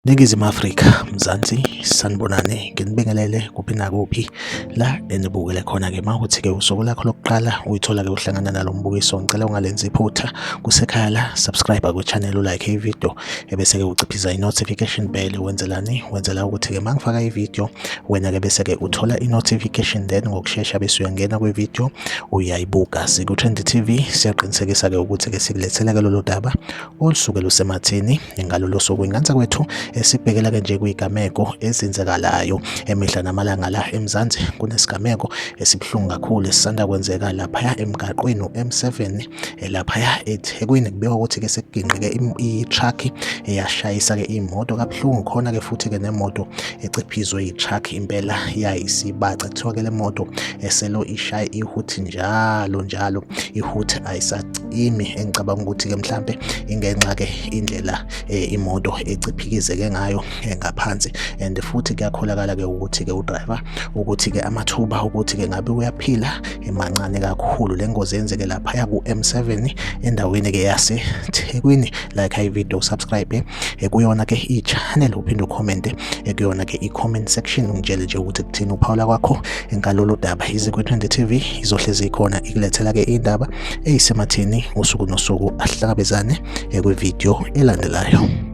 Ningizimu Afrika, Mzansi, sanibonani, nginibingelele kuphi nakuphi la enibukele khona-ke mawukuthi-ke usuku lakho lokuqala uyithola-ke uhlangana nalo mbukiso, ngicela ungalenzi iphutha kusekhaya la, subscribe ku-channel, ulike ividiyo ebese-ke uciphiza i-notification bell. Wenzelani? Wenzela ukuthi-ke mangifaka ividiyo wena-ke bese-ke uthola i-notification, then ngokushesha bese uyangena kwividiyo uyayibuka. Siku-Trend TV siyaqinisekisa-ke ukuthi-ke sikulethela-ke lolu daba olusuke lusematheni ngalolo suku inganza kwethu esibhekela-ke nje kwigameko ezenzekalayo emihla namalanga la eMzansi. Kunesigameko esibuhlungu kakhulu esisanda kwenzeka laphaya emgaqweni u-M7 laphaya eThekwini. Kubikwa ukuthi-ke sekuginqike i-truck eyashayisa-ke imoto kabuhlungu, khona-ke futhi-ke nemoto eciphizwe i-truck impela yayisibaca. Kuthiwa-ke le moto eselo ishaye ihuthi njalo ihuthi ayisacimi. Engicabanga ukuthi-ke mhlampe ingenxa-ke indlela imoto eciphikizeke ngayo ngaphansi, and futhi kuyakholakala-ke ukuthi-ke udriver ukuthi-ke amathuba ukuthi-ke ngabe uyaphila emancane kakhulu. Le ngozi yenzeke laphaya ku-M7 endaweni-ke yaseThekwini. Like ividiyo, subscribe kuyona-ke i-channel, uphinde ucommente kuyona-ke i-comment section, ungitshele nje ukuthi kuthini uphawula kwakho ngalolu daba. Iziku-Trend TV izohlezi ikhona ikulethela-ke indaba eyisematheni usuku nosuku. Ahlangabezane kwividiyo elandelayo.